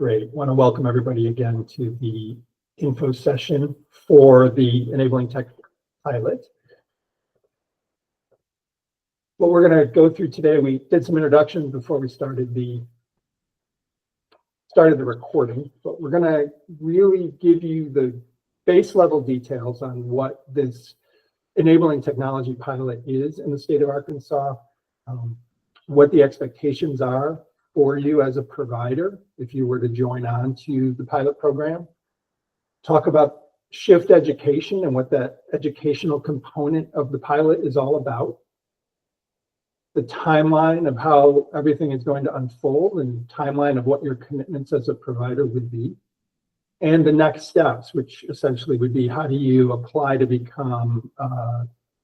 Great. Want to welcome everybody again to the info session for the Enabling Tech Pilot. What we're going to go through today, we did some introductions before we started the recording, but we're going to really give you the base level details on what this Enabling Technology Pilot is in the state of Arkansas, what the expectations are for you as a provider if you were to join on to the pilot program. Talk about shift education and what that educational component of the pilot is all about. The timeline of how everything is going to unfold and timeline of what your commitments as a provider would be. And the next steps, which essentially would be how do you apply to become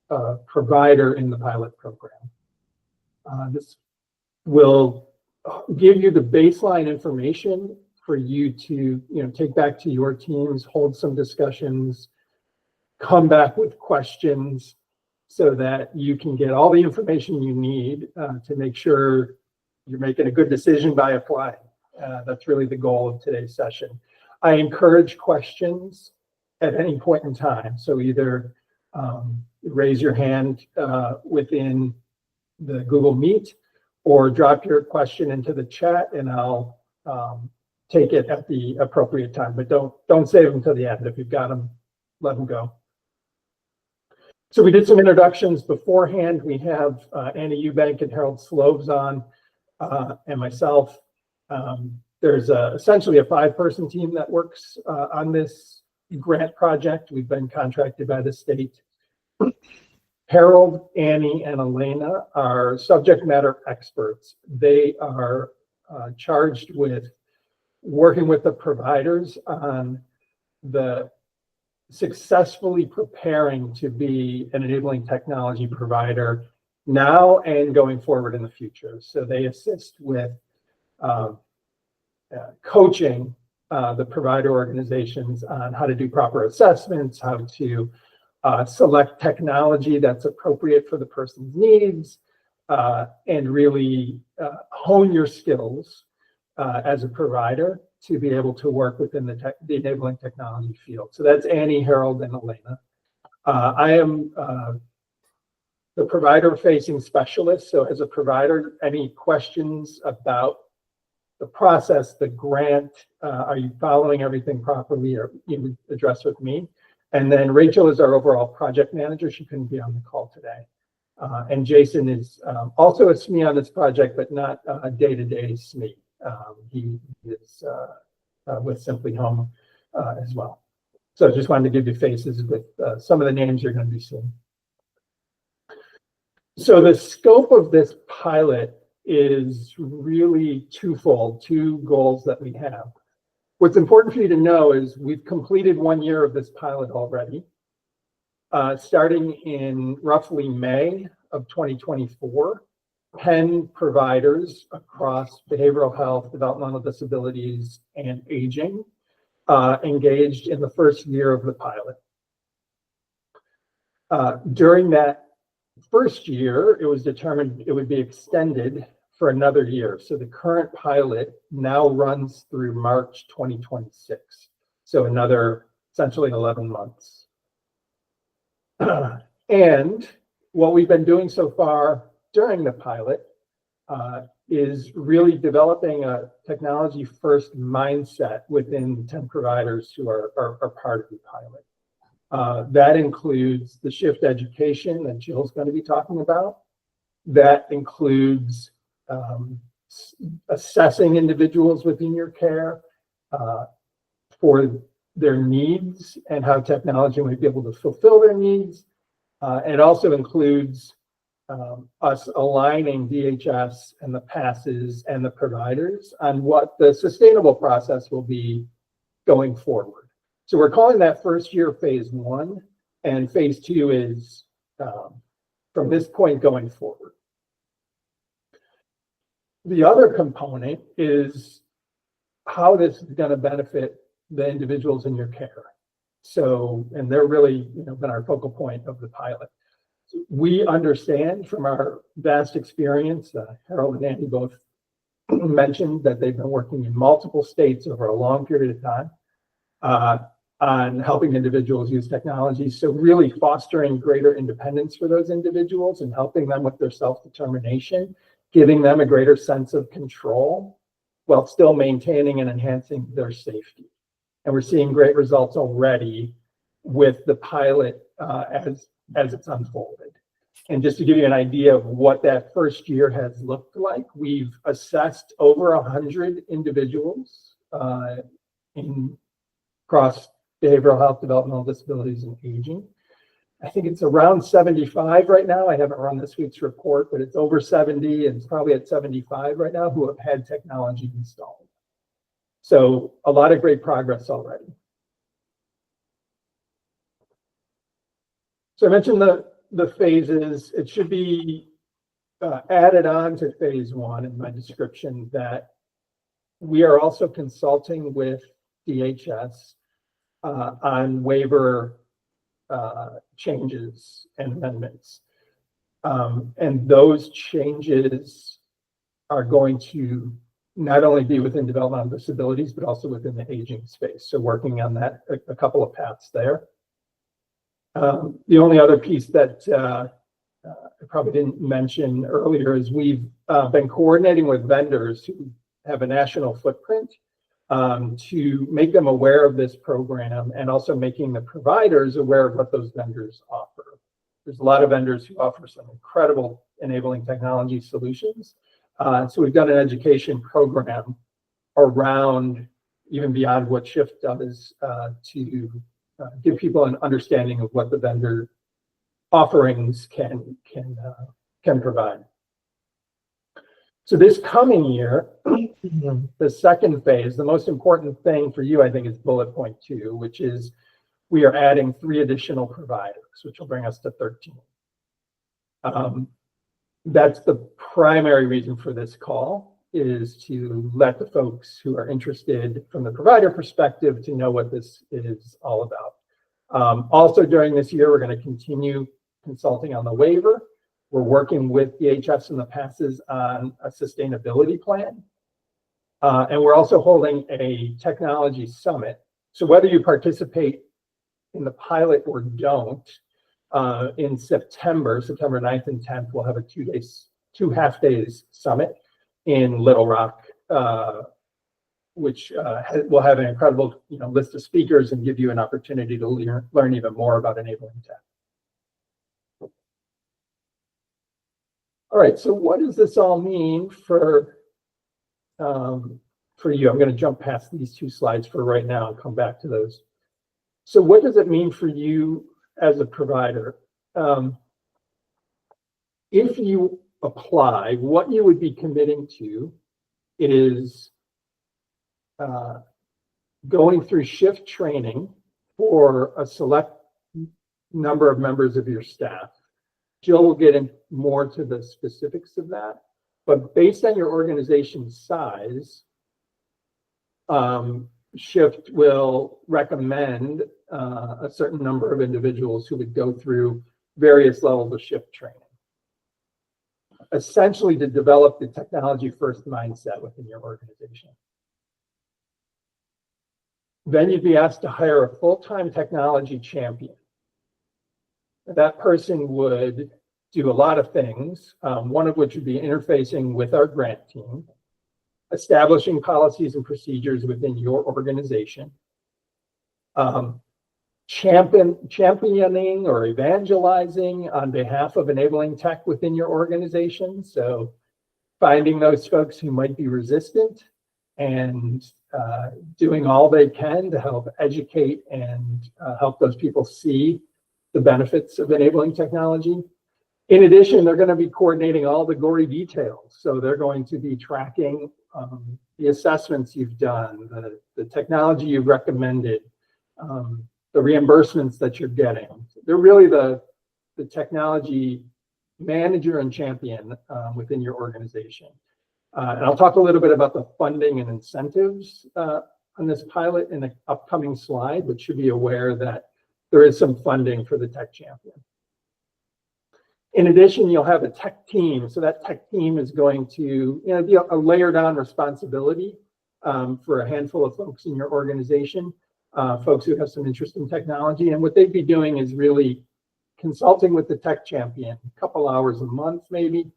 a provider in the pilot program. This will give you the baseline information for you to take back to your teams, hold some discussions, come back with questions so that you can get all the information you need to make sure you're making a good decision by applying. That's really the goal of today's session. I encourage questions at any point in time. So either raise your hand within the Google Meet or drop your question into the chat and I'll take it at the appropriate time, but don't save them to the end. If you've got them, let them go. So we did some introductions beforehand. We have Annie Eubank and Harold Sloves on and myself. There's essentially a 5-person team that works on this grant project. We've been contracted by the state. Harold, Annie, and Elena are subject matter experts. They are charged with working with the providers on the successfully preparing to be an enabling technology provider now and going forward in the future. So they assist with coaching the provider organizations on how to do proper assessments, how to select technology that's appropriate for the person's needs, and really hone your skills as a provider to be able to work within the enabling technology field. So that's Annie, Harold, and Elena. I am the provider-facing specialist. So as a provider, any questions about the process, the grant, are you following everything properly, or you would address with me. And then Rachel is our overall project manager. She couldn't be on the call today. And Jason is also a SME on this project, but not a day-to-day SME. He is with Simply Home as well. So I just wanted to give you faces with some of the names you're going to be seeing. So the scope of this pilot is really twofold, 2 goals that we have. What's important for you to know is we've completed 1 year of this pilot already. Starting in roughly May of 2024, 10 providers across behavioral health, developmental disabilities, and aging engaged in the first year of the pilot. During that first year, it was determined it would be extended for another year. So the current pilot now runs through March 2026. So another essentially 11 months. And what we've been doing so far during the pilot is really developing a technology first mindset within 10 providers who are part of the pilot. That includes the shift education that Jill's going to be talking about. That includes assessing individuals within your care for their needs and how technology might be able to fulfill their needs. It also includes us aligning DHS and the PASs and the providers on what the sustainable process will be going forward. So we're calling that first year phase 1, and phase 2 is from this point going forward. The other component is how this is going to benefit the individuals in your care. So, and they're really been our focal point of the pilot. We understand from our vast experience, Harold and Andy both mentioned that they've been working in multiple states over a long period of time on helping individuals use technology. So really fostering greater independence for those individuals and helping them with their self-determination, giving them a greater sense of control while still maintaining and enhancing their safety. And we're seeing great results already with the pilot as it's unfolded. And just to give you an idea of what that first year has looked like, we've assessed over 100 individuals across behavioral health, developmental disabilities, and aging. I think it's around 75 right now. I haven't run this week's report, but it's over 70, and it's probably at 75 right now who have had technology installed. So a lot of great progress already. So I mentioned the phases. It should be added on to phase one in my description that we are also consulting with DHS on waiver changes and amendments. And those changes are going to not only be within developmental disabilities, but also within the aging space. So working on that, a couple of paths there. The only other piece that I probably didn't mention earlier is we've been coordinating with vendors who have a national footprint to make them aware of this program and also making the providers aware of what those vendors offer. There's a lot of vendors who offer some incredible enabling technology solutions. So we've done an education program around, even beyond what Shift does, to give people an understanding of what the vendor offerings can provide. So this coming year, the second phase, the most important thing for you, I think, is bullet point 2, which is we are adding 3 additional providers, which will bring us to 13. That's the primary reason for this call, is to let the folks who are interested from the provider perspective to know what this is all about. Also during this year, we're going to continue consulting on the waiver. We're working with DHS and the passes on a sustainability plan. And we're also holding a technology summit. So whether you participate in the pilot or don't, in September 9th and 10th, we'll have a 2 half-days summit in Little Rock, which will have an incredible list of speakers and give you an opportunity to learn even more about enabling tech. All right, so what does this all mean for you? I'm going to jump past these 2 slides for right now and come back to those. So what does it mean for you as a provider? If you apply, what you would be committing to is going through Shift training for a select number of members of your staff. Jill will get in more to the specifics of that, but based on your organization's size, Shift will recommend a certain number of individuals who would go through various levels of Shift training, essentially to develop the technology-first mindset within your organization. Then you'd be asked to hire a full-time technology champion. That person would do a lot of things, one of which would be interfacing with our grant team, establishing policies and procedures within your organization, championing or evangelizing on behalf of enabling tech within your organization. So finding those folks who might be resistant and doing all they can to help educate and help those people see the benefits of enabling technology. In addition, they're going to be coordinating all the gory details. So they're going to be tracking the assessments you've done, the technology you've recommended, the reimbursements that you're getting. They're really the technology manager and champion within your organization. And I'll talk a little bit about the funding and incentives on this pilot in the upcoming slide, but should be aware that there is some funding for the tech champion. In addition, you'll have a tech team. So that tech team is going to be a layered on responsibility for a handful of folks in your organization, folks who have some interest in technology. And what they'd be doing is really consulting with the tech champion, a couple hours a month maybe.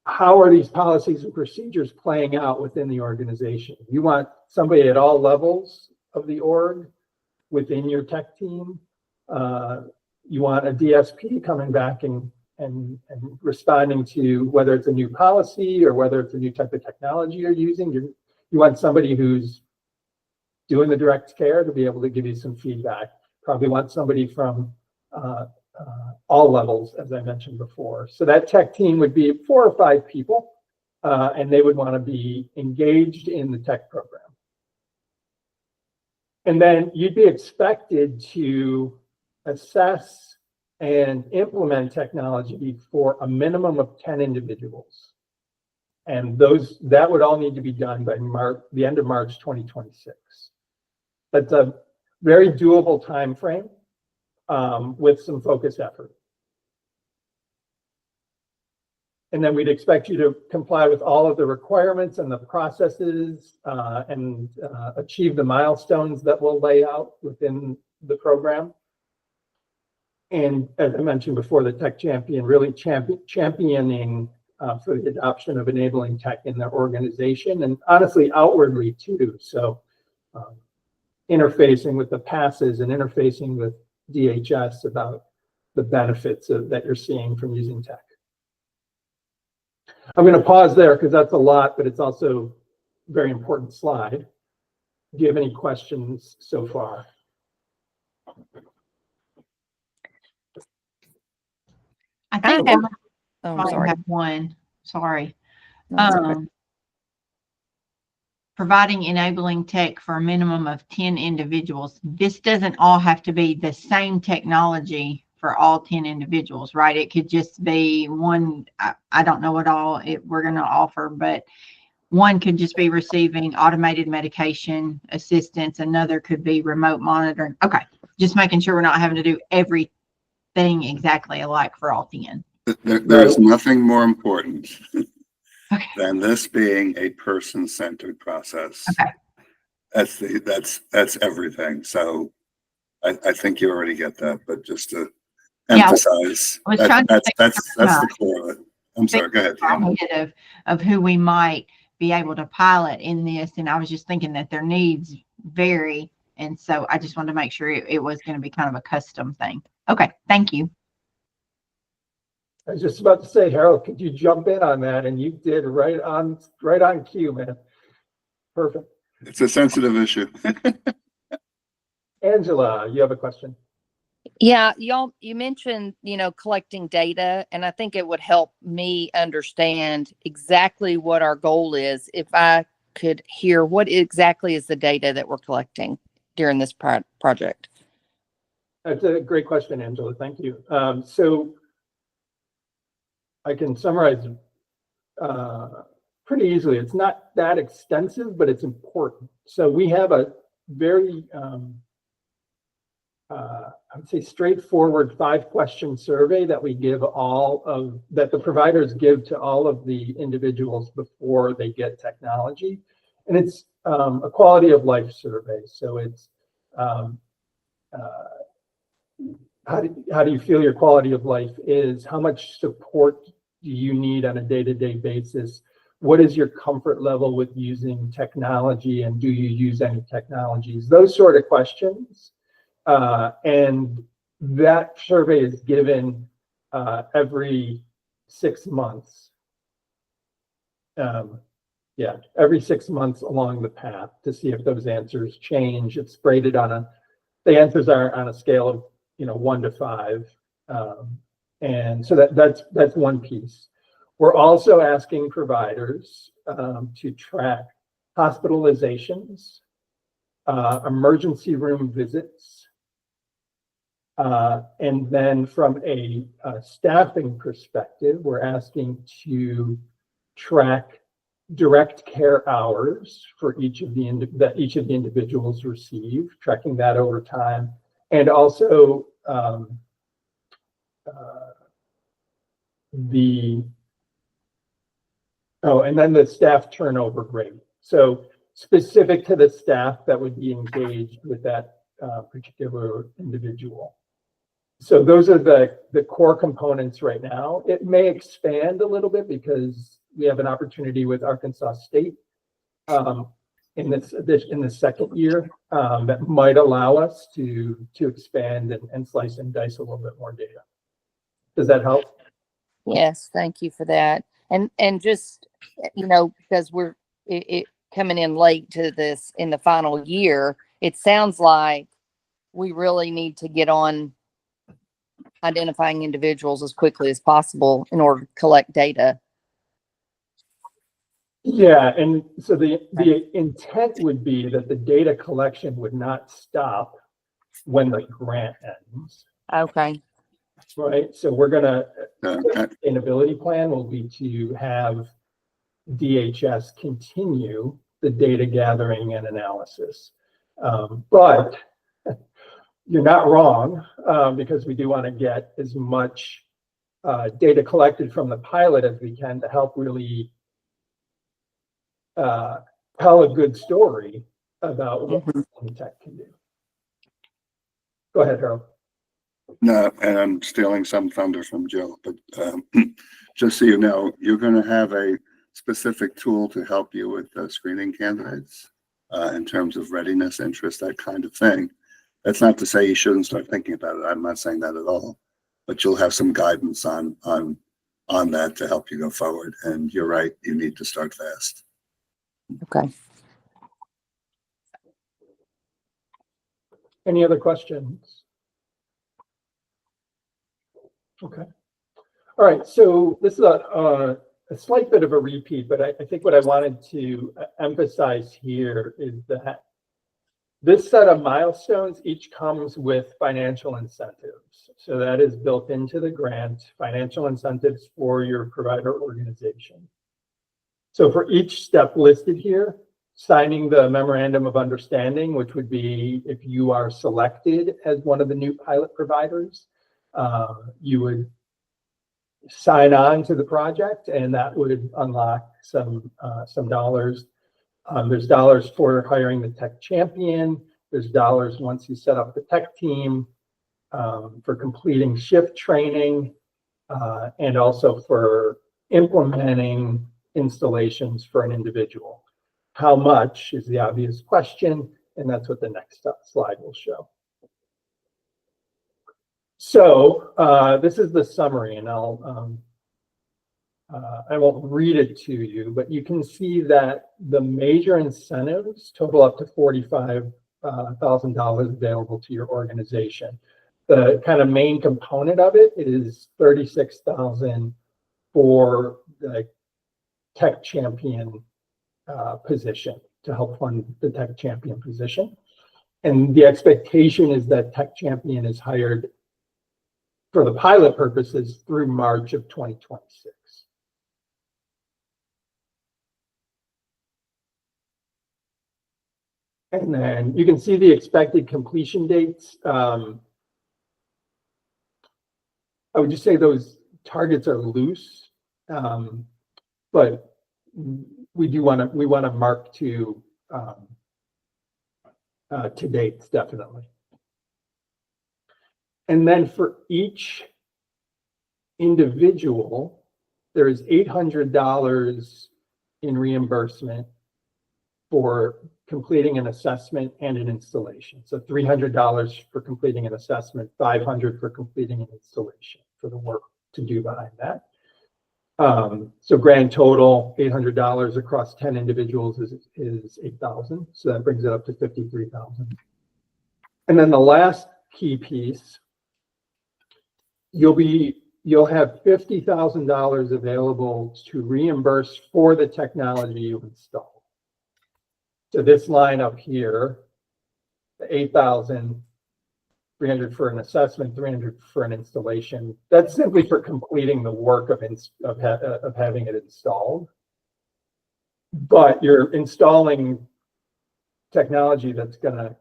How are these policies and procedures playing out within the organization? You want somebody at all levels of the org within your tech team. You want a DSP coming back and responding to whether it's a new policy or whether it's a new type of technology you're using. You want somebody who's doing the direct care to be able to give you some feedback. Probably want somebody from all levels, as I mentioned before. So that tech team would be 4 or 5 people, and they would want to be engaged in the tech program. And then you'd be expected to assess and implement technology for a minimum of 10 individuals. And that would all need to be done by the end of March 2026. That's a very doable time frame with some focused effort. And then we'd expect you to comply with all of the requirements and the processes and achieve the milestones that we'll lay out within the program. And as I mentioned before, the tech champion really championing for the adoption of enabling tech in their organization, and honestly outwardly too. So interfacing with the passes and interfacing with DHS about the benefits that you're seeing from using tech. I'm going to pause there because that's a lot, but it's also a very important slide. Do you have any questions so far? I think I might sorry. have one. Sorry. No, it's okay. Providing enabling tech for a minimum of 10 individuals. This doesn't all have to be the same technology for all 10 individuals, right? It could just be one. I don't know what all we're going to offer, but one could just be receiving automated medication assistance. Another could be remote monitoring. Okay. Just making sure we're not having to do everything exactly alike for all 10. There's nothing more important Okay. than this being a person-centered process. Okay. That's everything. So I think you already get that, but just to Yeah, emphasize, I was trying to that's the core of it. I'm sorry, go ahead. Deanna. Of who we might be able to pilot in this, and I was just thinking that their needs vary, and so I just wanted to make sure it was going to be kind of a custom thing. Okay, thank you. I was just about to say, Harold, could you jump in on that? And you did right on cue, man. Perfect. It's a sensitive issue. Angela, you have a question? Yeah, you mentioned, collecting data, and I think it would help me understand exactly what our goal is if I could hear what exactly is the data that we're collecting during this project. That's a great question, Angela. Thank you. So I can summarize pretty easily. It's not that extensive, but it's important. So we have a very, I would say, straightforward 5-question survey that we give that the providers give to all of the individuals before they get technology. And it's a quality of life survey. So it's how do you feel your quality of life is? How much support do you need on a day-to-day basis? What is your comfort level with using technology, and do you use any technologies? Those sort of questions. And that survey is given every 6 months. Every 6 months along the path to see if those answers change. It's graded the answers are on a scale of 1 to 5. And so that's one piece. We're also asking providers to track hospitalizations, emergency room visits, and then from a staffing perspective, we're asking to track direct care hours for each of the individuals receive, tracking that over time, and also and then the staff turnover rate. So specific to the staff that would be engaged with that particular individual. So those are the core components right now. It may expand a little bit because we have an opportunity with Arkansas State in the second year that might allow us to expand and slice and dice a little bit more data. Does that help? Yes, thank you for that. And just, you know, because we're it coming in late to this in the final year, it sounds like we really need to get on identifying individuals as quickly as possible in order to collect data. Yeah, and so the intent would be that the data collection would not stop when the grant ends, Okay. right? So we're gonna, Uh, sustainability plan will be to have DHS continue the data gathering and analysis. But you're not wrong, because we do want to get as much data collected from the pilot as we can to help really tell a good story about what tech can do. Go ahead, Harold. No, and I'm stealing some thunder from Joe, but just so you know, you're going to have a specific tool to help you with screening candidates in terms of readiness, interest, that kind of thing. That's not to say you shouldn't start thinking about it. I'm not saying that at all, but you'll have some guidance on that to help you go forward. And you're right, you need to start fast. Okay. Any other questions? Okay. All right, so this is a slight bit of a repeat, but I think what I wanted to emphasize here is that this set of milestones each comes with financial incentives. So that is built into the grant, financial incentives for your provider organization. So for each step listed here, signing the memorandum of understanding, which would be if you are selected as one of the new pilot providers, you would sign on to the project, and that would unlock some dollars. There's dollars for hiring the tech champion. There's dollars once you set up the tech team, for completing shift training, and also for implementing installations for an individual. How much is the obvious question, and that's what the next slide will show. So this is the summary, and I won't read it to you, but you can see that the major incentives total up to $45,000 available to your organization. The kind of main component of it is $36,000 for the tech champion position, to help fund the tech champion position. And the expectation is that tech champion is hired for the pilot purposes through March of 2026. And then you can see the expected completion dates. I would just say those targets are loose, but we want to mark to dates, definitely. And then for each individual, there is $800 in reimbursement for completing an assessment and an installation. So $300 for completing an assessment, $500 for completing an installation, for the work to do behind that. So grand total, $800 across 10 individuals is $8,000. So that brings it up to $53,000. And then the last key piece, you'll have $50,000 available to reimburse for the technology you install. So this line up here, the $8,000, $300 for an assessment, $300 for an installation. That's simply for completing the work of having it installed. But you're installing technology that's going to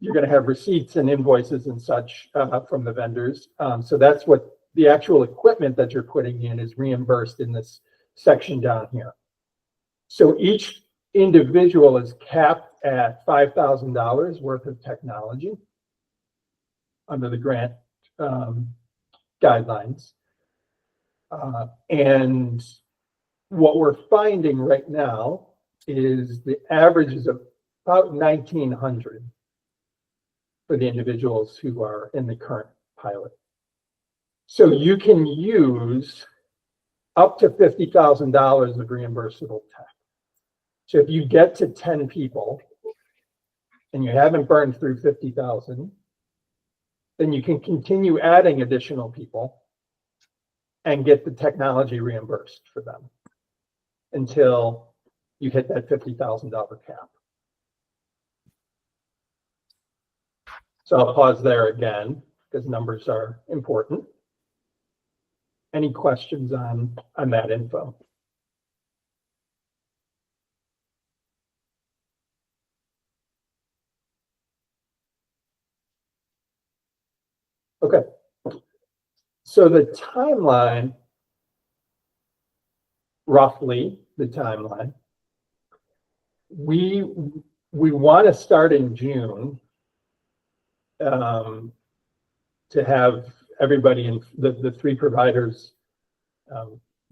you're going to have receipts and invoices and such from the vendors. So that's what the actual equipment that you're putting in is reimbursed in this section down here. So each individual is capped at $5,000 worth of technology under the grant guidelines. And what we're finding right now is the average is about 1,900 for the individuals who are in the current pilot. So you can use up to $50,000 of reimbursable tech. So if you get to 10 people and you haven't burned through 50,000, then you can continue adding additional people and get the technology reimbursed for them until you hit that $50,000 cap. So I'll pause there again because numbers are important. Any questions on that info? Okay. So the timeline, roughly the timeline, we want to start in June to have everybody in the three providers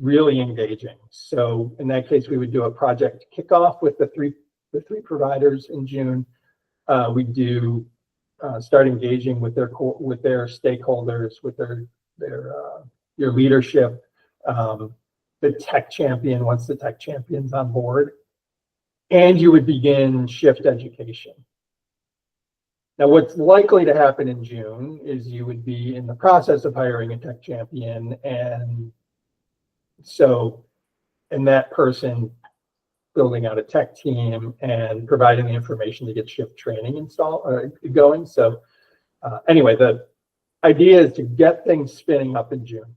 really engaging. So in that case, we would do a project kickoff with the three providers in June. We do start engaging with their stakeholders, with your leadership, the tech champion once the tech champion's on board, and you would begin shift education. Now, what's likely to happen in June is you would be in the process of hiring a tech champion, and that person building out a tech team and providing the information to get shift training going. So anyway, the idea is to get things spinning up in June.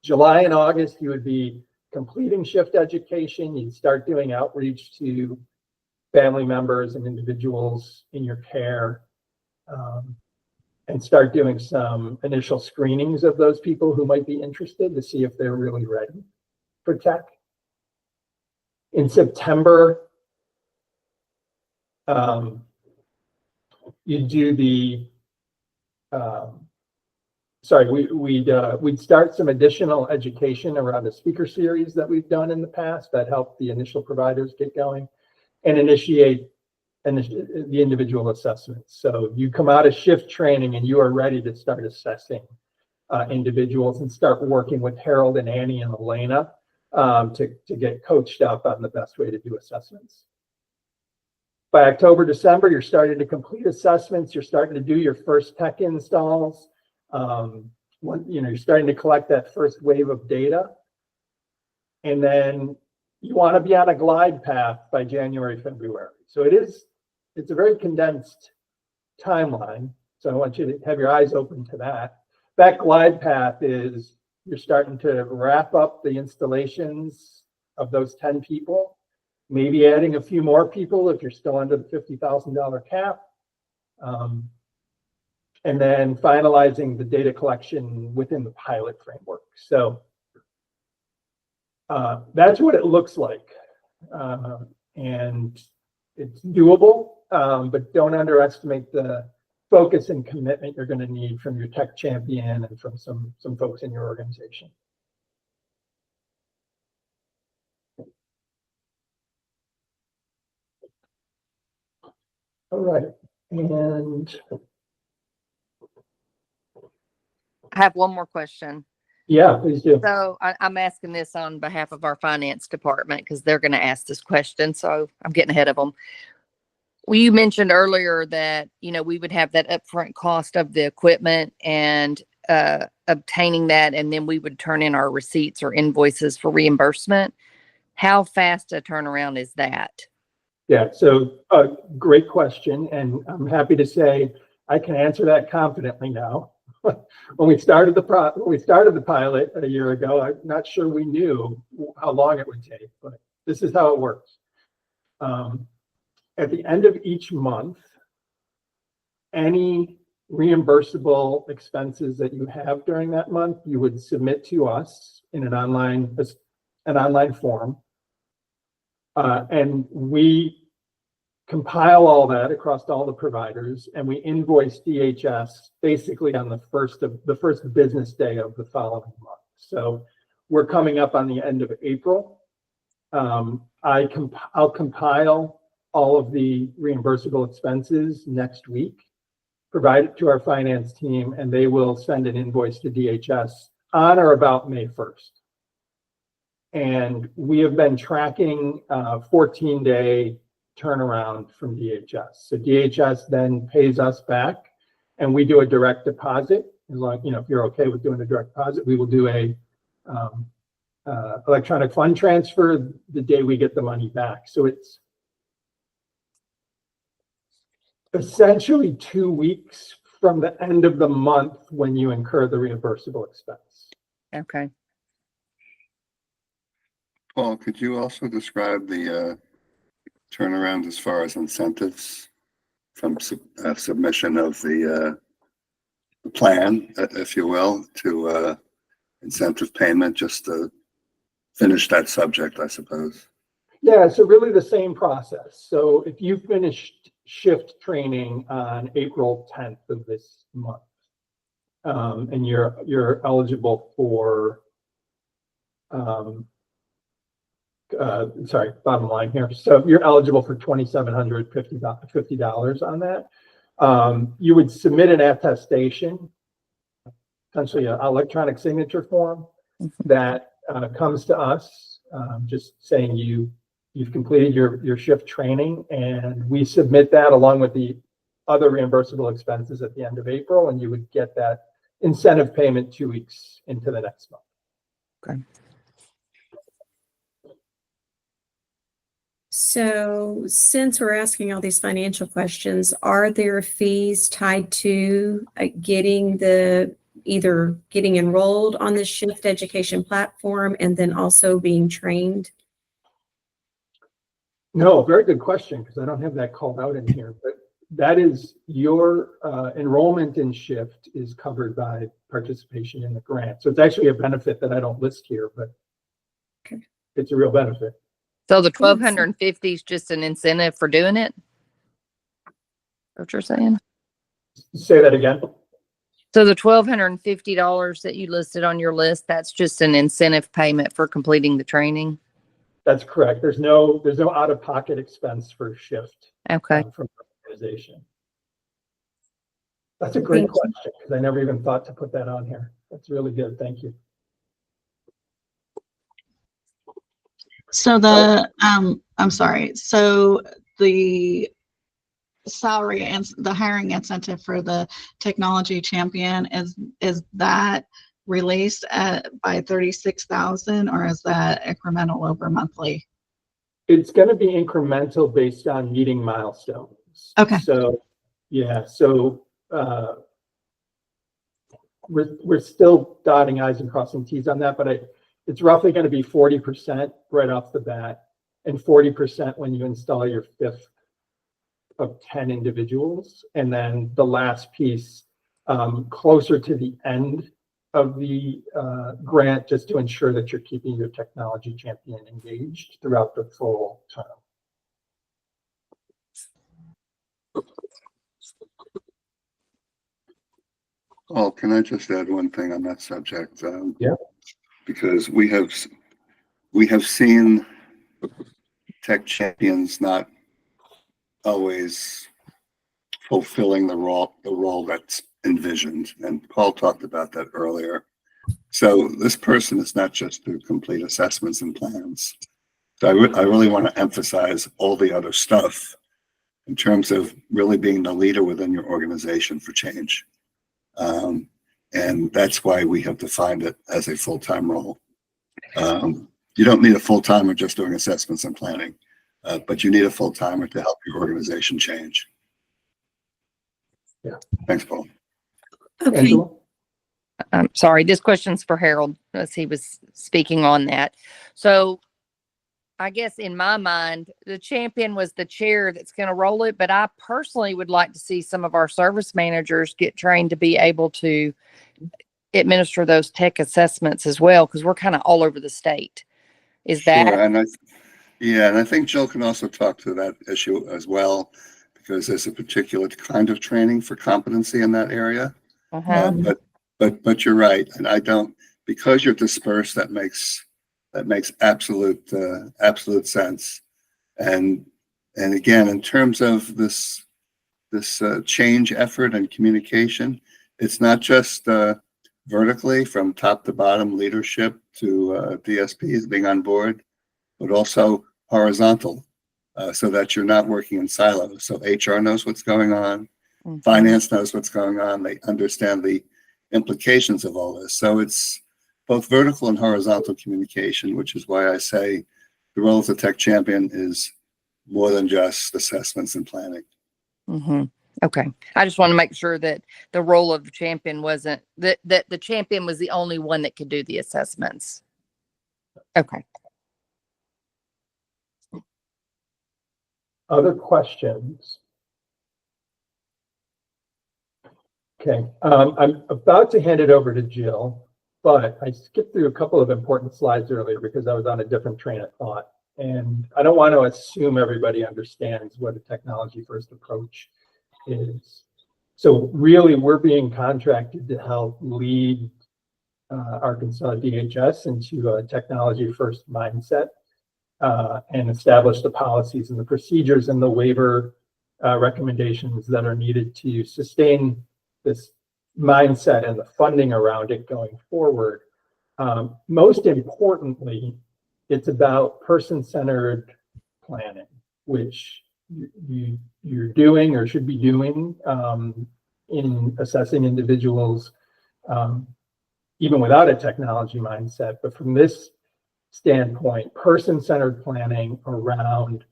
July and August, you would be completing shift education. You'd start doing outreach to family members and individuals in your care, and start doing some initial screenings of those people who might be interested to see if they're really ready for tech. In September, you do we'd start some additional education around a speaker series that we've done in the past that helped the initial providers get going and initiate the individual assessments. So you come out of shift training and you are ready to start assessing individuals and start working with Harold and Annie and Elena to get coached up on the best way to do assessments. By October, December, you're starting to complete assessments. You're starting to do your first tech installs. You're starting to collect that first wave of data. And then you want to be on a glide path by January, February. So it's a very condensed timeline. So I want you to have your eyes open to that. That glide path is you're starting to wrap up the installations of those 10 people, maybe adding a few more people if you're still under the $50,000 cap. And then finalizing the data collection within the pilot framework. So that's what it looks like. And it's doable, but don't underestimate the focus and commitment you're going to need from your tech champion and from some folks in your organization. All right, and I have one more question. yeah, please do. So I'm asking this on behalf of our finance department because they're going to ask this question. So I'm getting ahead of them. Well, you mentioned earlier that, we would have that upfront cost of the equipment and obtaining that, and then we would turn in our receipts or invoices for reimbursement. How fast a turnaround is that? Yeah, so great question. And I'm happy to say I can answer that confidently now. When we started the pilot a year ago, I'm not sure we knew how long it would take, but this is how it works. At the end of each month, any reimbursable expenses that you have during that month, you would submit to us in an online form. And we compile all that across all the providers, and we invoice DHS basically on the first business day of the following month. So we're coming up on the end of April. I'll compile all of the reimbursable expenses next week, provide it to our finance team, and they will send an invoice to DHS on or about May 1st. And we have been tracking 14-day turnaround from DHS. So DHS then pays us back, and we do a direct deposit. As long, if you're okay with doing a direct deposit, we will do a electronic fund transfer the day we get the money back. So it's essentially 2 weeks from the end of the month when you incur the reimbursable expense. Okay. Paul, could you also describe the turnaround as far as incentives from submission of the plan, if you will, to incentive payment, just to finish that subject, I suppose? Yeah, so really the same process. So if you finished shift training on April 10th of this month, and you're eligible for, bottom line here. So you're eligible for $2,750 on that. You would submit an attestation, essentially an electronic signature form that comes to us, just saying you've completed your shift training, and we submit that along with the other reimbursable expenses at the end of April, and you would get that incentive payment 2 weeks into the next month. Okay. So since we're asking all these financial questions, are there fees tied to either getting enrolled on the Shift education platform and then also being trained? No, very good question, because I don't have that called out in here, but that is your enrollment in Shift is covered by participation in the grant. So it's actually a benefit that I don't list here, but Okay. It's a real benefit. So the 1,250 is just an incentive for doing it? What you're saying? Say that again. So the $1,250 that you listed on your list, that's just an incentive payment for completing the training? That's correct. There's no out-of-pocket expense for Shift Okay. from the organization. That's a great question, because I never even thought to put that on here. That's really good. Thank you. So I'm sorry. So the salary and the hiring incentive for the technology champion, is that released by 36,000, or is that incremental over monthly? It's going to be incremental based on meeting milestones. Okay. So, yeah. So we're still dotting I's and crossing T's on that, but it's roughly going to be 40% right off the bat, and 40% when you install your 5th of 10 individuals. And then the last piece closer to the end of the grant, just to ensure that you're keeping your technology champion engaged throughout the full term. Oh, can I just add one thing on that subject? Yeah. Because we have seen tech champions not always fulfilling the role that's envisioned, and Paul talked about that earlier. So this person is not just to complete assessments and plans. So I really want to emphasize all the other stuff in terms of really being the leader within your organization for change. And that's why we have defined it as a full-time role. You don't need a full-timer just doing assessments and planning, but you need a full-timer to help your organization change. Yeah. Thanks, Paul. Okay. Angela? Sorry, this question's for Harold, as he was speaking on that. So I guess in my mind, the champion was the chair that's going to roll it, but I personally would like to see some of our service managers get trained to be able to administer those tech assessments as well, because we're kind of all over the state. Is Sure, that? and I think Jill can also talk to that issue as well, because there's a particular kind of training for competency in that area. Uh-huh. But you're right, and I don't, because you're dispersed, that makes absolute sense. And again, in terms of this change effort and communication, it's not just vertically from top to bottom leadership to DSPs being on board, but also horizontal, so that you're not working in silos. So HR knows what's going on, Mhm. finance knows what's going on, they understand the implications of all this. So it's both vertical and horizontal communication, which is why I say the role of the tech champion is more than just assessments and planning. Mm-hmm. Okay. I just want to make sure that the role of the champion wasn't that the champion was the only one that could do the assessments. Okay. Other questions? Okay, I'm about to hand it over to Jill, but I skipped through a couple of important slides earlier because I was on a different train of thought. And I don't want to assume everybody understands what a technology first approach is. So really, we're being contracted to help lead Arkansas DHS into a technology first mindset and establish the policies and the procedures and the waiver recommendations that are needed to sustain this mindset and the funding around it going forward. Most importantly, it's about person-centered planning, which you're doing or should be doing in assessing individuals, even without a technology mindset. But from this standpoint, person-centered planning around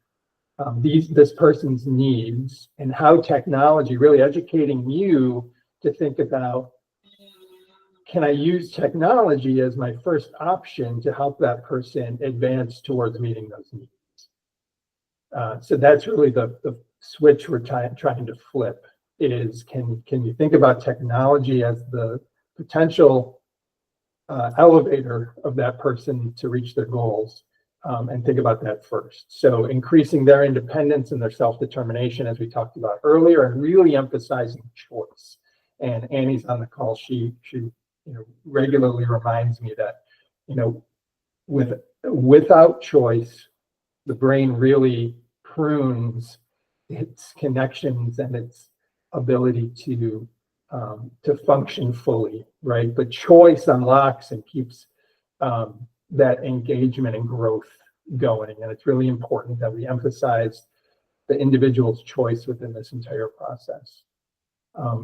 this person's needs and how technology, really educating you to think about, can I use technology as my first option to help that person advance towards meeting those needs? So that's really the switch we're trying to flip is, can you think about technology as the potential elevator of that person to reach their goals, and think about that first. So increasing their independence and their self-determination, as we talked about earlier, and really emphasizing choice. And Annie's on the call. She regularly reminds me that, without choice, the brain really prunes its connections and its ability to function fully, right? But choice unlocks and keeps that engagement and growth going. And it's really important that we emphasize the individual's choice within this entire process.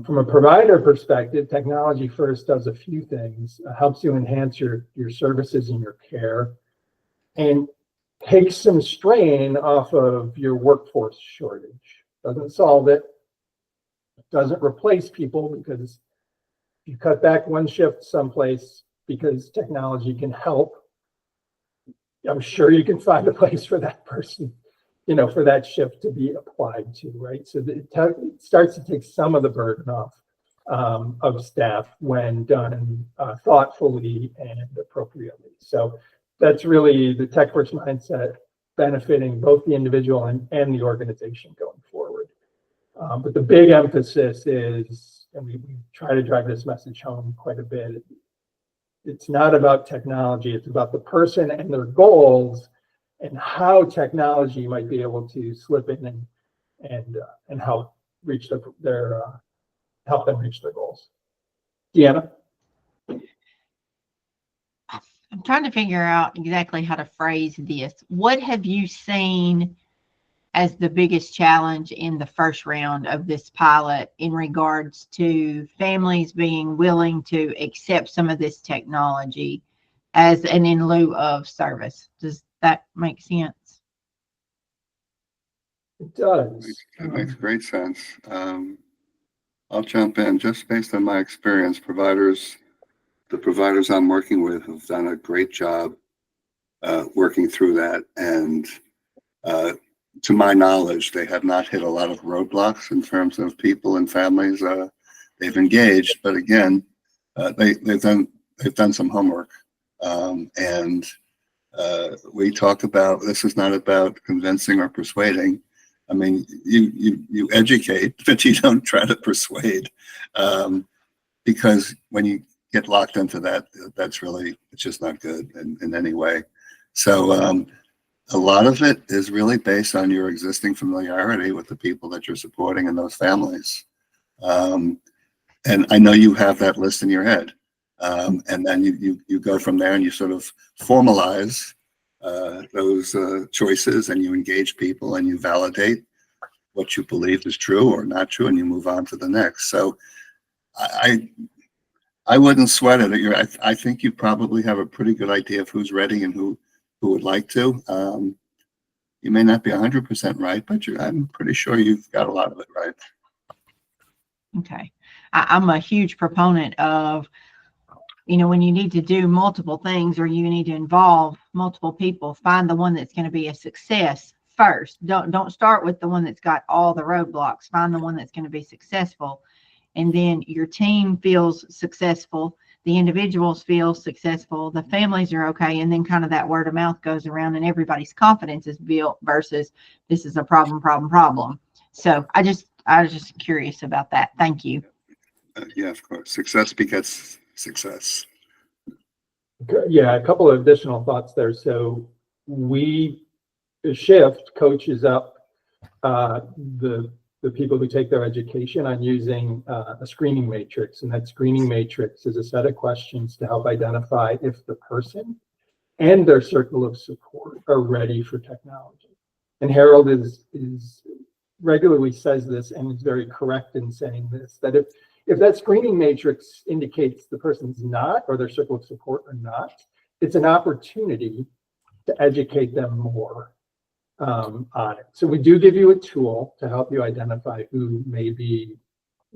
From a provider perspective, technology first does a few things. Helps you enhance your services and your care, and takes some strain off of your workforce shortage. Doesn't solve it. Doesn't replace people, because you cut back one shift someplace because technology can help, I'm sure you can find a place for that person, for that shift to be applied to, right? So it starts to take some of the burden off of staff when done thoughtfully and appropriately. So that's really the tech first mindset benefiting both the individual and the organization going forward. But the big emphasis is, and we try to drive this message home quite a bit, it's not about technology, it's about the person and their goals and how technology might be able to slip in and help reach help them reach their goals. Deanna? I'm trying to figure out exactly how to phrase this. What have you seen as the biggest challenge in the first round of this pilot in regards to families being willing to accept some of this technology as an in lieu of service? Does that make sense? It does. That makes great sense. I'll jump in. Just based on my experience, the providers I'm working with have done a great job working through that. And to my knowledge, they have not hit a lot of roadblocks in terms of people and families they've engaged. But again, they've done some homework. And we talk about, this is not about convincing or persuading. I mean, you educate, but you don't try to persuade, because when you get locked into that, that's really, it's just not good in any way. So a lot of it is really based on your existing familiarity with the people that you're supporting and those families. And I know you have that list in your head. And then you go from there and you sort of formalize those choices, and you engage people and you validate what you believe is true or not true, and you move on to the next. So I wouldn't sweat it. I think you probably have a pretty good idea of who's ready and who would like to. You may not be 100% right, but I'm pretty sure you've got a lot of it right. Okay. I'm a huge proponent of, when you need to do multiple things or you need to involve multiple people, find the one that's going to be a success first. Don't start with the one that's got all the roadblocks. Find the one that's going to be successful. And then your team feels successful. The individuals feel successful. The families are okay. And then kind of that word of mouth goes around and everybody's confidence is built versus this is a problem. So I was just curious about that. Thank you. Yeah, of course. Success begets success. Yeah, a couple of additional thoughts there. So Shift coaches up the people who take their education on using a screening matrix. And that screening matrix is a set of questions to help identify if the person and their circle of support are ready for technology. And Harold is regularly says this, and is very correct in saying this, that if that screening matrix indicates the person's not, or their circle of support are not, it's an opportunity to educate them more on it. So we do give you a tool to help you identify who may be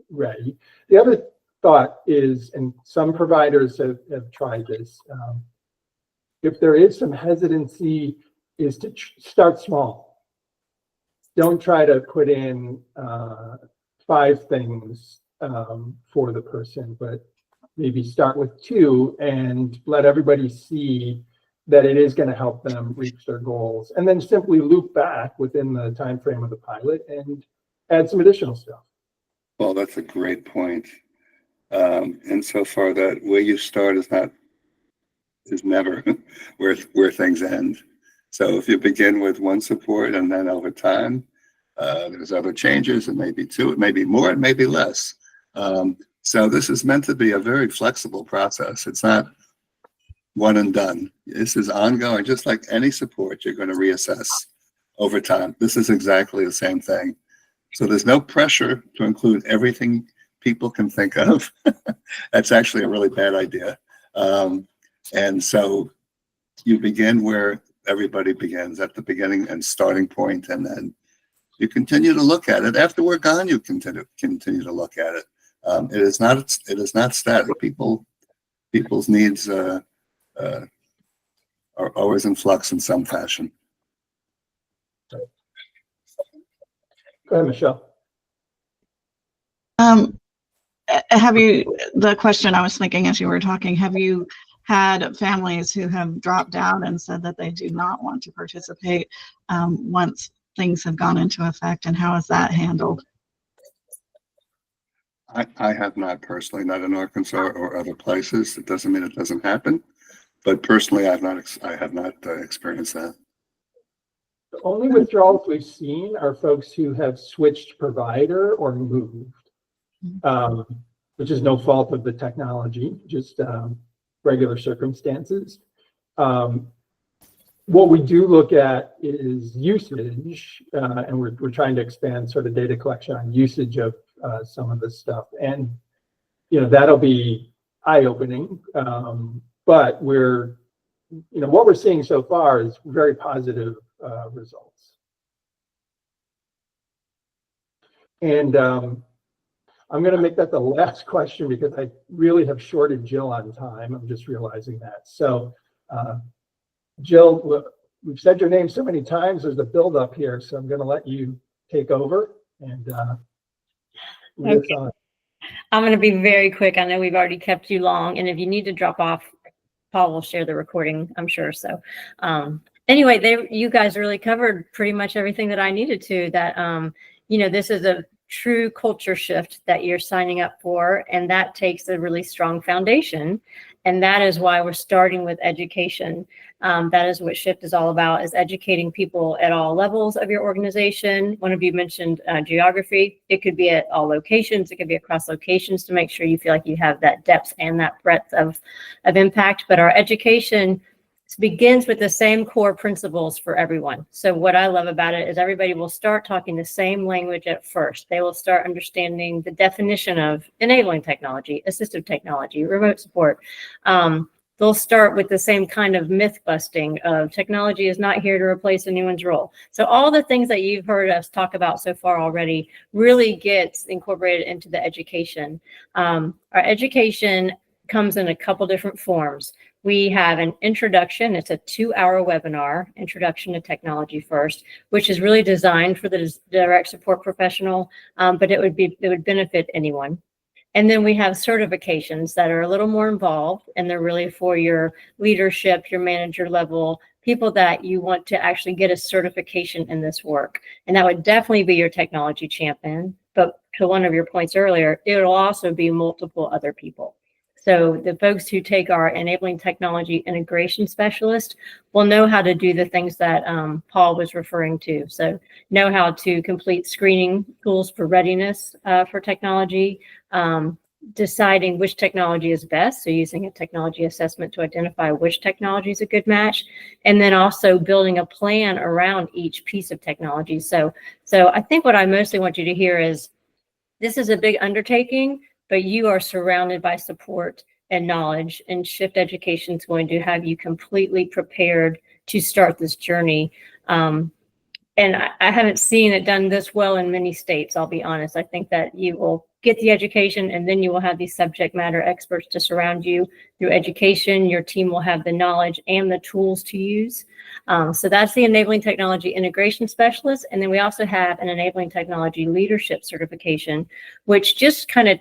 ready. The other thought is, and some providers have tried this, if there is some hesitancy, is to start small. Don't try to put in 5 things for the person, but maybe start with 2 and let everybody see that it is going to help them reach their goals, and then simply loop back within the time frame of the pilot and add some additional stuff. Well, that's a great point. And so far that where you start is never where things end. So if you begin with 1 support and then over time, there's other changes, and maybe 2, it may be more, it may be less. So this is meant to be a very flexible process. It's not one and done. This is ongoing. Just like any support, you're going to reassess over time. This is exactly the same thing. So there's no pressure to include everything people can think of. That's actually a really bad idea. And so you begin where everybody begins, at the beginning and starting point, and then you continue to look at it. After we're gone, you continue to look at it. It is not static. People's needs are always in flux in some fashion. Go ahead, Michelle. The question I was thinking as you were talking, have you had families who have dropped out and said that they do not want to participate once things have gone into effect, and how is that handled? I have not personally, not in Arkansas or other places. It doesn't mean it doesn't happen, but personally, I have not experienced that. The only withdrawals we've seen are folks who have switched provider or moved, which is no fault of the technology, just regular circumstances. What we do look at is usage, and we're trying to expand sort of data collection on usage of some of this stuff, and that'll be eye-opening. But what we're seeing so far is very positive results. And I'm going to make that the last question because I really have shorted Jill on time. I'm just realizing that. So Jill, we've said your name so many times, there's a buildup here, so I'm gonna let you take over and lead us on. I'm going to be very quick. I know we've already kept you long, and if you need to drop off, Paul will share the recording, I'm sure. So anyway, you guys really covered pretty much everything that I needed to, that, this is a true culture shift that you're signing up for, and that takes a really strong foundation. And that is why we're starting with education. That is what Shift is all about, is educating people at all levels of your organization. One of you mentioned geography. It could be at all locations. It could be across locations to make sure you feel like you have that depth and that breadth of impact. But our education begins with the same core principles for everyone. So what I love about it is everybody will start talking the same language at first. They will start understanding the definition of enabling technology, assistive technology, remote support. They'll start with the same kind of myth busting of technology is not here to replace anyone's role. So all the things that you've heard us talk about so far already really gets incorporated into the education. Our education comes in a couple different forms. We have an introduction. It's a 2-hour webinar, Introduction to Technology First, which is really designed for the direct support professional, but it would benefit anyone. And then we have certifications that are a little more involved, and they're really for your leadership, your manager level, people that you want to actually get a certification in this work. And that would definitely be your technology champion. But to one of your points earlier, it'll also be multiple other people. So the folks who take our enabling technology integration specialist will know how to do the things that Paul was referring to. So know how to complete screening tools for readiness for technology, deciding which technology is best. So using a technology assessment to identify which technology is a good match, and then also building a plan around each piece of technology. So I think what I mostly want you to hear is this is a big undertaking, but you are surrounded by support and knowledge, and Shift Education is going to have you completely prepared to start this journey. And I haven't seen it done this well in many states, I'll be honest. I think that you will get the education, and then you will have these subject matter experts to surround you through education. Your team will have the knowledge and the tools to use. So that's the Enabling Technology Integration Specialist. And then we also have an Enabling Technology Leadership Certification, which just kind of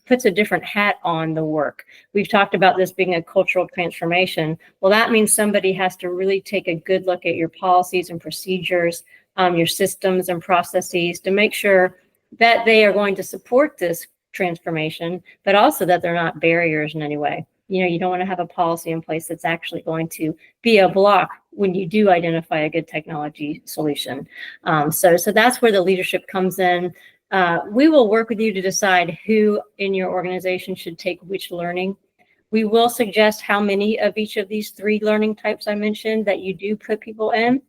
puts a different hat on the work. We've talked about this being a cultural transformation. Well, that means somebody has to really take a good look at your policies and procedures, your systems and processes, to make sure that they are going to support this transformation, but also that they're not barriers in any way. You don't want to have a policy in place that's actually going to be a block when you do identify a good technology solution. So that's where the leadership comes in. We will work with you to decide who in your organization should take which learning. We will suggest how many of each of these 3 learning types I mentioned that you do put people in.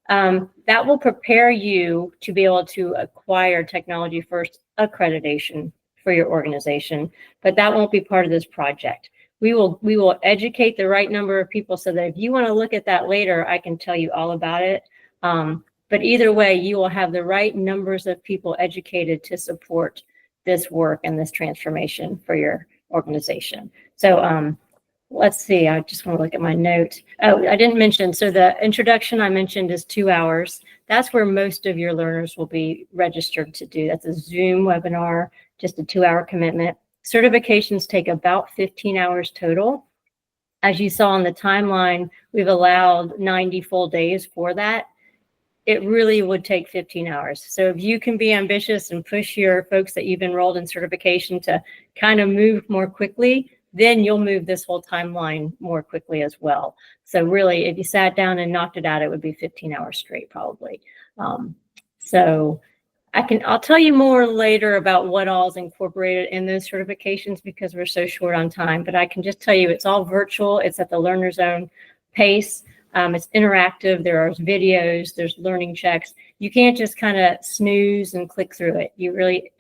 That will prepare you to be able to acquire Technology First accreditation for your organization, but that won't be part of this project. We will educate the right number of people so that if you want to look at that later, I can tell you all about it. But either way, you will have the right numbers of people educated to support this work and this transformation for your organization. So let's see, I just want to look at my note. Oh, I didn't mention, so the introduction I mentioned is 2 hours. That's where most of your learners will be registered to do. That's a Zoom webinar, just a 2-hour commitment. Certifications take about 15 hours total. As you saw on the timeline, we've allowed 90 full days for that. It really would take 15 hours. So if you can be ambitious and push your folks that you've enrolled in certification to kind of move more quickly, then you'll move this whole timeline more quickly as well. So really, if you sat down and knocked it out, it would be 15 hours straight probably. So I'll tell you more later about what all is incorporated in those certifications because we're so short on time, but I can just tell you it's all virtual. It's at the learner's own pace. It's interactive. There are videos, there's learning checks. You can't just kind of snooze and click through it. You really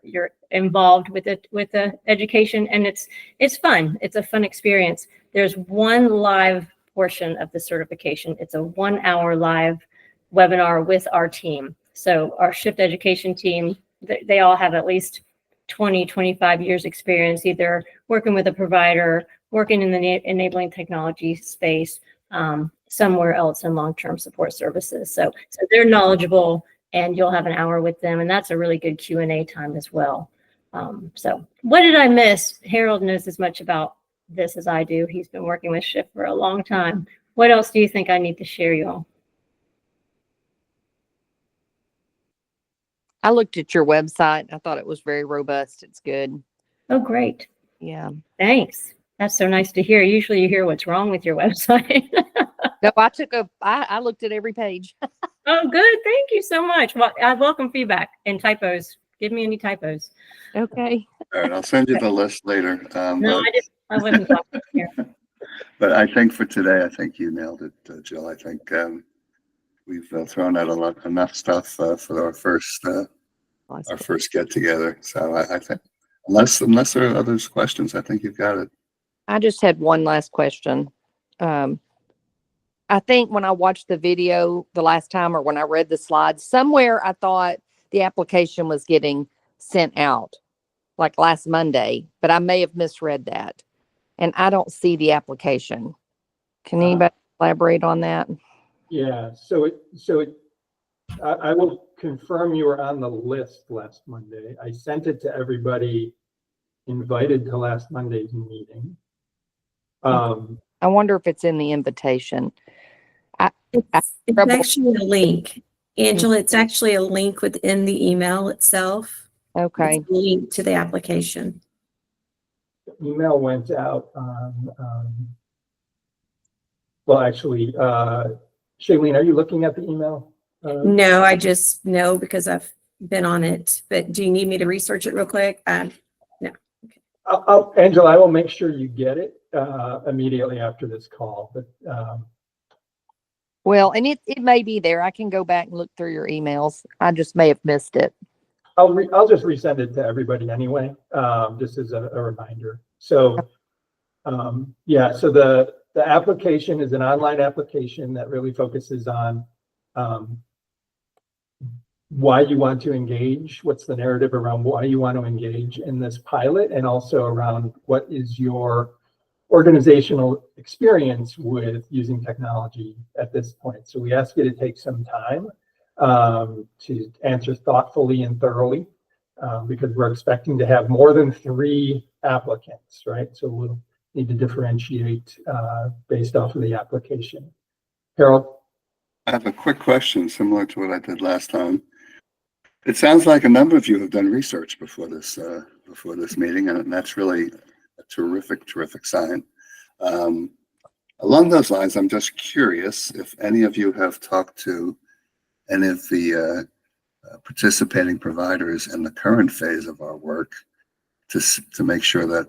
you're involved with it, with the education, and it's fun. It's a fun experience. There's one live portion of the certification. It's a 1-hour live webinar with our team. So our Shift Education team, they all have at least 20, 25 years experience, either working with a provider, working in the enabling technology space, somewhere else in long-term support services. So they're knowledgeable, and you'll have an hour with them, and that's a really good Q&A time as well. So what did I miss? Harold knows as much about this as I do. He's been working with Shift for a long time. What else do you think I need to share, y'all? I looked at your website. I thought it was very robust. It's good. Oh, great. Yeah. Thanks. That's so nice to hear. Usually you hear what's wrong with your website. No, I looked at every page. Oh, good. Thank you so much. Well, I welcome feedback and typos. Give me any typos. Okay. All right, I'll send you the list later. No, I wasn't talking here. But I think for today, I think you nailed it, Jill. I think we've thrown out enough stuff for our first get together. So I think unless there are other questions, I think you've got it. I just had one last question. I think when I watched the video the last time, or when I read the slides, somewhere I thought the application was getting sent out like last Monday, but I may have misread that. And I don't see the application. Can anybody elaborate on that? Yeah, I will confirm you were on the list last Monday. I sent it to everybody invited to last Monday's meeting. I wonder if it's in the invitation. It's actually a link. Angela, it's actually a link within the email itself. Okay. It's a link to the application. The email went out on, well, actually, Shailene, are you looking at the email? No, I just know because I've been on it, but do you need me to research it real quick? No. Angela, I will make sure you get it immediately after this call, but Well, and it may be there. I can go back and look through your emails. I just may have missed it. I'll just resend it to everybody anyway, just as a reminder. So, yeah, so the application is an online application that really focuses on why you want to engage, what's the narrative around why you want to engage in this pilot, and also around what is your organizational experience with using technology at this point. So we ask you to take some time to answer thoughtfully and thoroughly, because we're expecting to have more than 3 applicants, right? So we'll need to differentiate based off of the application. Harold? I have a quick question similar to what I did last time. It sounds like a number of you have done research before this meeting, and that's really a terrific sign. Along those lines, I'm just curious if any of you have talked to any of the participating providers in the current phase of our work to make sure that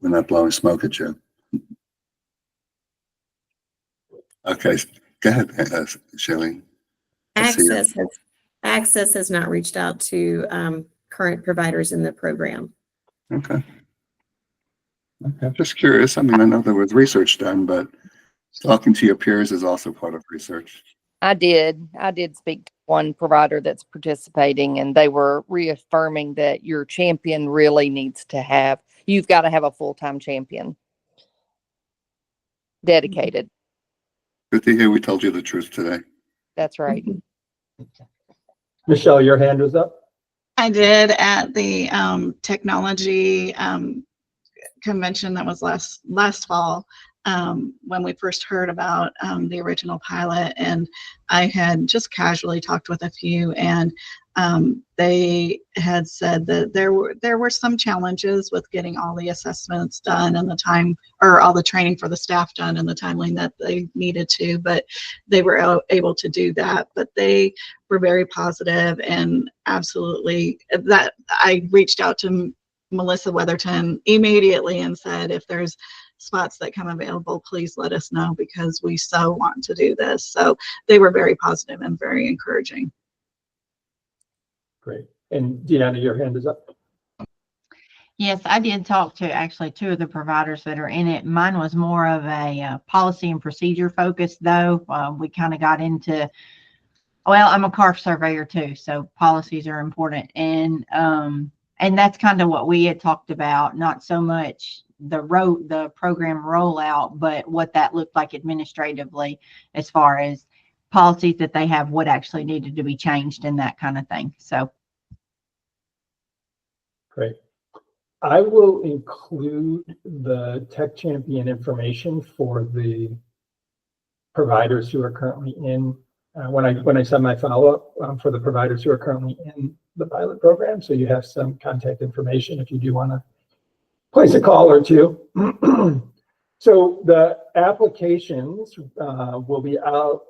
we're not blowing smoke at you. Okay, go ahead, Shailene. Access has not reached out to current providers in the program. Okay. I'm just curious. I mean, I know there was research done, but talking to your peers is also part of research. I did speak to one provider that's participating, and they were reaffirming that your champion really you've got to have a full-time champion dedicated. Good to hear we told you the truth today. That's right. Michelle, your hand was up. I did at the technology convention that was last fall, when we first heard about the original pilot, and I had just casually talked with a few, and they had said that there were some challenges with getting all the assessments done and the time, or all the training for the staff done in the timeline that they needed to, but they were able to do that. But they were very positive, and absolutely that I reached out to Melissa Weatherton immediately and said, if there's spots that come available, please let us know, because we so want to do this. So they were very positive and very encouraging. Great. And Deanna, your hand is up. Yes, I did talk to actually 2 of the providers that are in it. Mine was more of a policy and procedure focus, though. We kind of got into, well, I'm a CARF surveyor too, so policies are important. And that's kind of what we had talked about, not so much the program rollout, but what that looked like administratively as far as policies that they have, what actually needed to be changed and that kind of thing. So Great. I will include the Tech Champion information for the providers who are currently in, when I send my follow-up for the providers who are currently in the pilot program. So you have some contact information if you do want to place a call or two. So the applications will be out,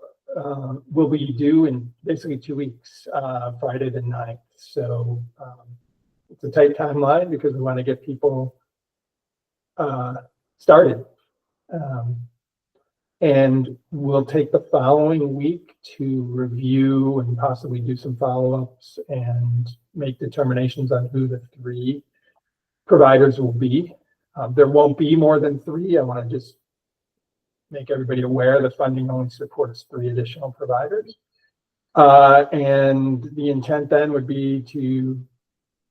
will be due in basically 2 weeks, Friday the 9th. So it's a tight timeline because we want to get people started. And we'll take the following week to review and possibly do some follow-ups and make determinations on who the 3 providers will be. There won't be more than 3. I want to just make everybody aware the funding only supports 3 additional providers. And the intent then would be to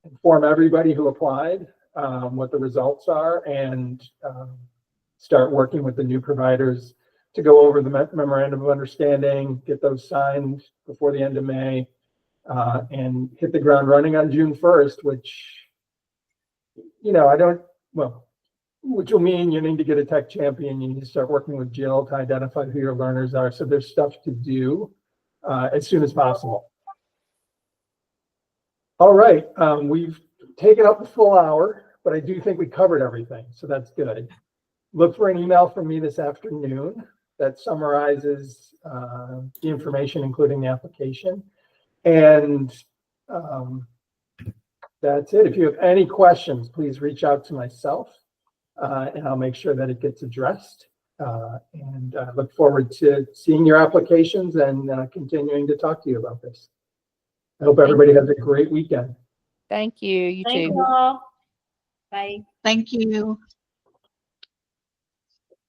inform everybody who applied what the results are and start working with the new providers to go over the memorandum of understanding, get those signed before the end of May, and hit the ground running on June 1st, which, you know, which will mean you need to get a tech champion. You need to start working with Jill to identify who your learners are. So there's stuff to do as soon as possible. All right, we've taken up the full hour, but I do think we covered everything, so that's good. Look for an email from me this afternoon that summarizes the information, including the application. And that's it. If you have any questions, please reach out to myself, and I'll make sure that it gets addressed. And I look forward to seeing your applications and continuing to talk to you about this. I hope everybody has a great weekend. Thank you. You Thank too. you all. Bye. Thank you.